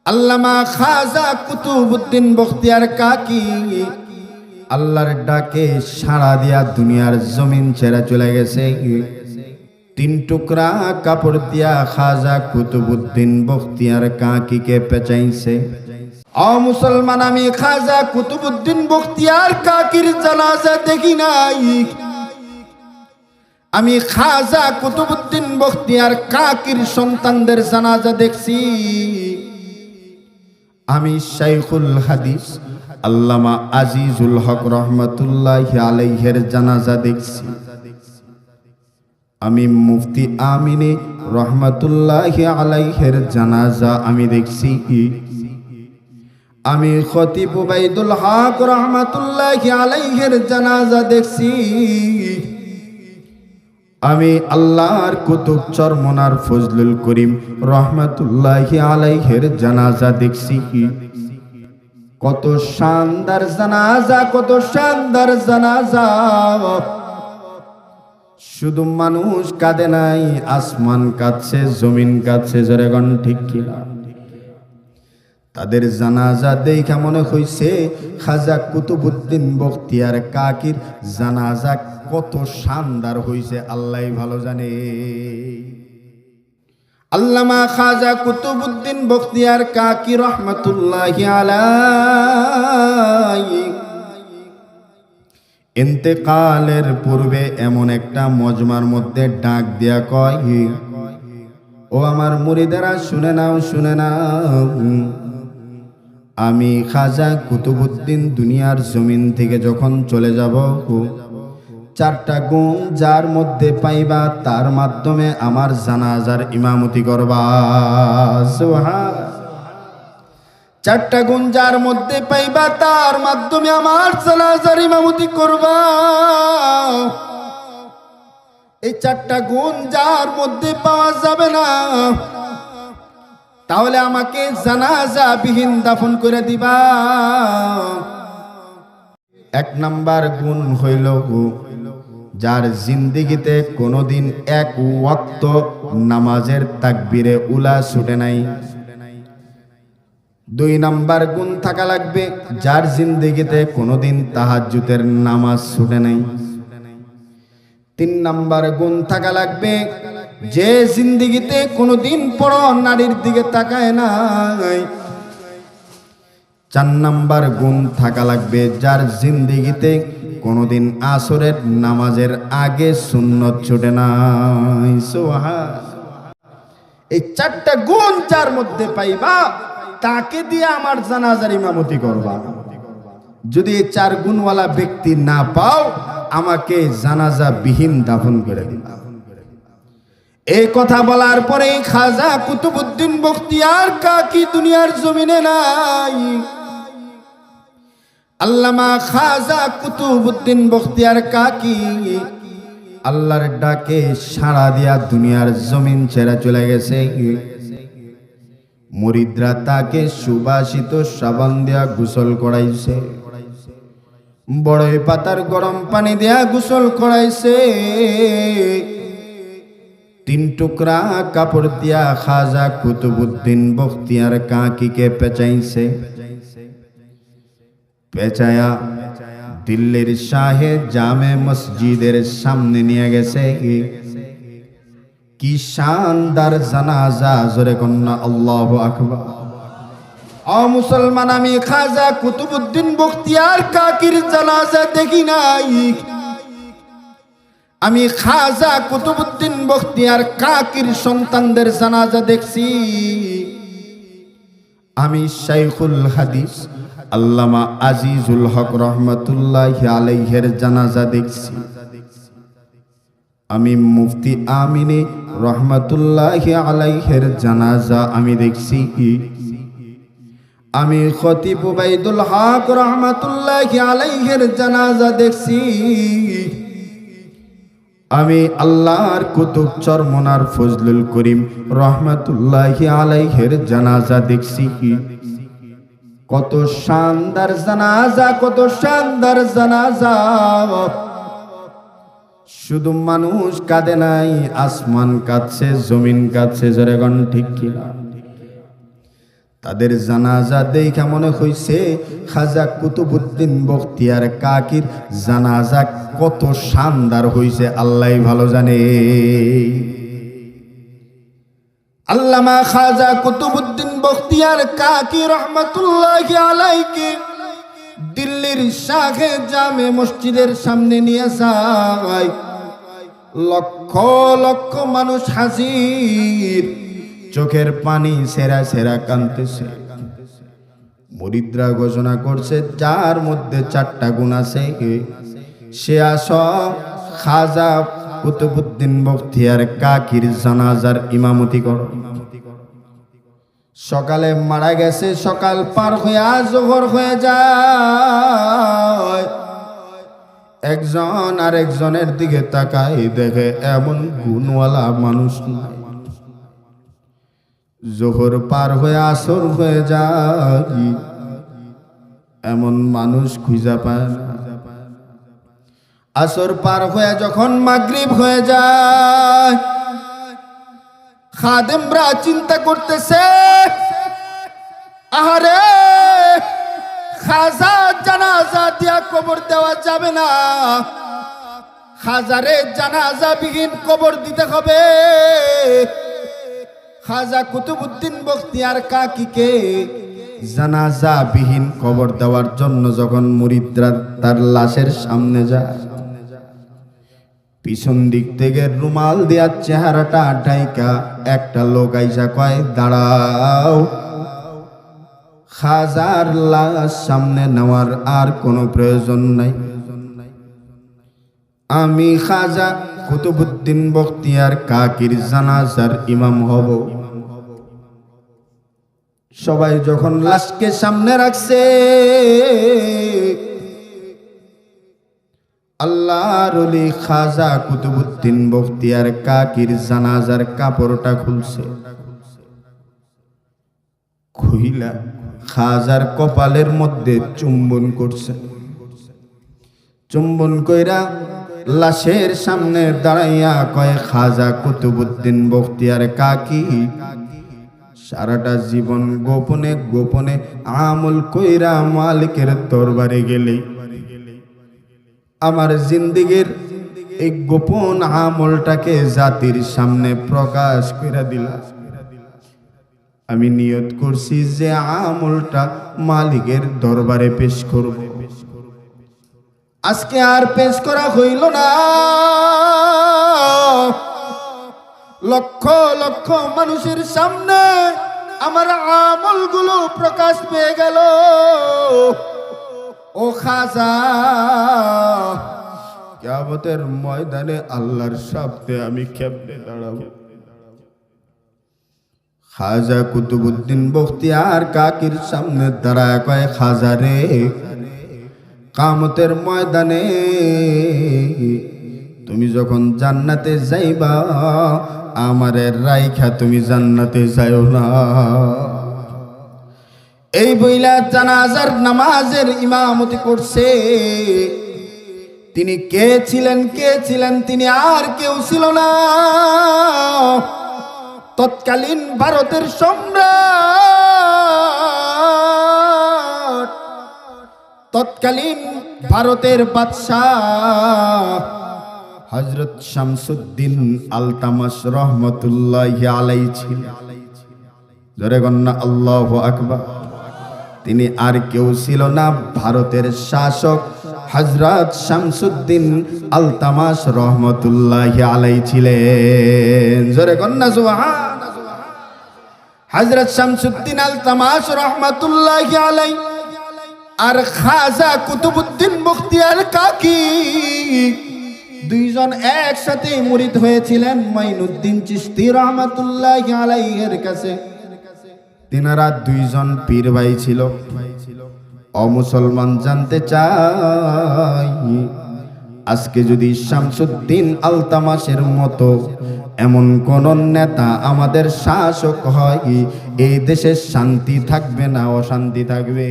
আল্লামা খাজা কুতুবউদ্দিন বখতিয়ার কাকি আল্লাহর ডাকে সাড়া দিয়া দুনিয়ার জমিন ছেড়ে চলে গেছে। তিন টুকরা কাপড় দিয়া খাজা কুতুবউদ্দিন বখতিয়ার কাকিকে পেঁচাইছে। ও মুসলমান, আমি খাজা কুতুবউদ্দিন বখতিয়ার কাকির জানাজা দেখি নাই, আমি খাজা কুতুবউদ্দিন বখতিয়ার কাকির সন্তানদের জানাজা দেখছি। আমি শাইখুল হাদিস আল্লামা আজিজুল হক রহমাতুল্লাহি আলাইহির জানাজা দেখছি। আমি মুফতি আমিনী রহমাতুল্লাহি আলাইহির জানাজা আমি দেখছি। আমি খতিব উবাইদুল হক রহমাতুল্লাহি আলাইহির জানাজা দেখছি। আমি আল্লাহর কুতুব চরমনার ফজলুল করিম রহমাতুল্লাহি আলাইহির জানাজা দেখছি। কত শানদার জানাজা, কত শানদার জানাজা। শুধু মানুষ কাঁদে নাই, আসমান কাঁদছে, জমিন কাঁদছে, জোরে গণ ঠিক কিনা? তাদের জানাজা দেখা মনে হইছে খাজা কুতুবউদ্দিন বখতিয়ার কাকির জানাজা কত শানদার হইছে আল্লাহই ভালো জানে। আল্লামা খাজা কুতুবউদ্দিন বখতিয়ার কাকি রহমাতুল্লাহি আলাইহি ইন্তেকালের পূর্বে এমন একটা মজমার মধ্যে ডাক দিয়া কয়, ও আমার মুরিদেরা শুনে নাও, শুনে নাও, আমি খাজা কুতুবউদ্দিন দুনিয়ার জমিন থেকে যখন চলে যাব, চারটা গুণ যার মধ্যে পাইবা তার মাধ্যমে আমার জানাজার ইমামতি করবা। সুবহানাল্লাহ। চারটা গুণ যার মধ্যে পাইবা তার মাধ্যমে আমার জানাজার ইমামতি করবা। এই চারটা গুণ যার মধ্যে পাওয়া যাবে না, তাহলে আমাকে জানাজা বিহীন দাফন করে দিবা। এক নাম্বার গুণ হইল, যার জিন্দেগিতে কোনোদিন এক ওয়াক্ত নামাজের তাকবীরে উলা ছুটে নাই। দুই নাম্বার গুণ থাকা লাগবে, যার জিন্দেগিতে কোনোদিন তাহাজ্জুদের নামাজ ছুটে নাই। তিন নাম্বার গুণ থাকা লাগবে, যে জিন্দেগিতে কোনোদিন পর নারীর দিকে তাকায় নাই। চার নাম্বার গুণ থাকা লাগবে, যার জিন্দেগিতে কোনোদিন আসরের নামাজের আগে সুন্নত ছুটে নাই। সুবহানাল্লাহ। এই চারটা গুণ যার মধ্যে পাইবা তাকে দিয়ে আমার জানাজার ইমামতি করবা। যদি এই চার গুণওয়ালা ব্যক্তি না পাও, আমাকে জানাজা বিহীন দাফন করে দিবা। এই কথা বলার পরে খাজা কুতুবউদ্দিন বখতিয়ার কাকি দুনিয়ার জমিনে নাই। আল্লামা খাজা কুতুবউদ্দিন বখতিয়ার কাকি আল্লাহর ডাকে সাড়া দিয়া দুনিয়ার জমিন ছেড়ে চলে গেছে। মুরিদরা তাকে সুবাসিত সাবান দিয়া গোসল করাইছে, বড়ই পাতার গরম পানি দিয়া গোসল করাইছে। তিন টুকরা কাপড় দিয়া খাজা কুতুবউদ্দিন বখতিয়ার কাকিকে পেঁচাইছে। পেঁচায়া দিল্লির শাহে জামে মসজিদের সামনে নিয়ে গেছে। কি শানদার জানাজা, জোরে কন্যা আল্লাহু আকবার। ও মুসলমান, আমি খাজা কুতুবউদ্দিন বখতিয়ার কাকির জানাজা দেখি নাই, আমি খাজা কুতুবউদ্দিন বখতিয়ার কাকির সন্তানদের জানাজা দেখছি। আমি শাইখুল হাদিস আল্লামা আজিজুল হক রহমাতুল্লাহি আলাইহির জানাজা দেখছি। আমি মুফতি আমিনী রহমাতুল্লাহি আলাইহির জানাজা আমি দেখছি। আমি খতিব উবাইদুল হক রহমাতুল্লাহি আলাইহির জানাজা দেখছি। আমি আল্লাহর কুতুব চরমনার ফজলুল করিম রহমাতুল্লাহি আলাইহির জানাজা দেখছি। কত শানদার জানাজা, কত শানদার জানাজা। শুধু মানুষ কাঁদে নাই, আসমান কাঁদছে, জমিন কাঁদছে, জোরে গণ ঠিক কিনা? তাদের জানাজা দেখা মনে হইছে খাজা কুতুবউদ্দিন বখতিয়ার কাকির জানাজা কত শানদার হইছে আল্লাহই ভালো জানে। আল্লামা খাজা কুতুবউদ্দিন বখতিয়ার কাকি রহমাতুল্লাহি আলাইহি দিল্লির শাহে জামে মসজিদের সামনে নিয়ে যায়। লক্ষ লক্ষ মানুষ হাজির, চোখের পানি সেরা সেরা কাঁদতেছে। মুরিদরা ঘোষণা করছে যার মধ্যে 4টা গুণ আছে সে আস খাজা কুতুবউদ্দিন বখতিয়ার কাকির জানাজার ইমামতি করো। সকালে মারা গেছে, সকাল পার হয়ে জোহর হয়ে যায়। একজন আর একজনের দিকে তাকাই, দেখে এমন গুণওয়ালা মানুষ নাই। জোহর পার হয়ে আসর হয়ে যায়, এমন মানুষ খুঁজে পায় না। আসর পার হয়ে যখন মাগরিব হয়ে যায়, খাদেমরা চিন্তা করতেছে আহারে খাজা জানাজা দিয়া কবর দেওয়া যাবে না, খাজারে জানাজা বিহীন কবর দিতে হবে। খাজা কুতুবউদ্দিন বখতিয়ার কাকিকে জানাজা বিহীন কবর দেওয়ার জন্য যখন মুরিদরা তার লাশের সামনে যায়, পিছন দিক থেকে রুমাল দেওয়ার চেহারাটা ঢাইকা একটা লোক আইসা কয় দাঁড়াও, খাজার লাশ সামনে নেওয়ার আর কোনো প্রয়োজন নাই, আমি খাজা কুতুবউদ্দিন বখতিয়ার কাকির জানাজার ইমাম হব। সবাই যখন লাশকে সামনে রাখছে, আল্লাহর ওলি খাজা কুতুবউদ্দিন বখতিয়ার কাকির জানাজার কাপড়টা খুলছে। খুইলা খাজার কপালের মধ্যে চুম্বন করছে। চুম্বন কইরা লাশের সামনে দাঁড়াইয়া কয় খাজা কুতুবউদ্দিন বখতিয়ার কাকি সারাটা জীবন গোপনে গোপনে আমল কইরা মালিকের দরবারে গেলে আমার জিন্দেগীর এই গোপন আমলটাকে জাতির সামনে প্রকাশ করে দিলা। আমি নিয়ত করছি যে আমলটা মালিকের দরবারে পেশ করব। আজকে আর পেশ করা হইল না। লক্ষ লক্ষ মানুষের সামনে আমার আমলগুলো প্রকাশ পেয়ে গেল। ও খাজা, কিয়ামতের ময়দানে আল্লাহর সামনে আমি কেমনে দাঁড়াবো? খাজা কুতুবউদ্দিন বখতিয়ার কাকির সামনে দাঁড়ায় কয় খাজা রে, কিয়ামতের ময়দানে তুমি যখন জান্নাতে যাইবা, আমারে রাইখা তুমি জান্নাতে যাইও না। এই বইলা জানাজার নামাজের ইমামতি করছে। তিনি কে ছিলেন? তিনি আর কেউ ছিল না, তৎকালীন ভারতের সম্রাট, তৎকালীন ভারতের বাদশাহ হযরত শামসুদ্দিন আলতামাস রহমতুল্লাহি আলাইহি ছিলেন। জোরে গন্না আল্লাহু আকবার। তিনি আর কেউ ছিল না, ভারতের শাসক হযরত শামসুদ্দিন আলতামাস রহমতুল্লাহি আলাইহি ছিলেন। জোরে গন্না সুবহানাল্লাহ। হযরত শামসুদ্দিন আলতামাস রহমতুল্লাহি আলাইহি আর খাজা কুতুবউদ্দিন বখতিয়ার কাকি দুইজন একসাথে মুরিদ হয়েছিলেন মাইনুদ্দিন চিশতি রহমতুল্লাহি আলাইহির কাছে। তিনারা দুইজন পীর ভাই ছিল। অমুসলমান জানতে চাই, আজকে যদি শামসুদ্দিন আলতামাসের মতো এমন কোন নেতা আমাদের শাসক হয়, এই দেশে শান্তি থাকবে না অশান্তি থাকবে?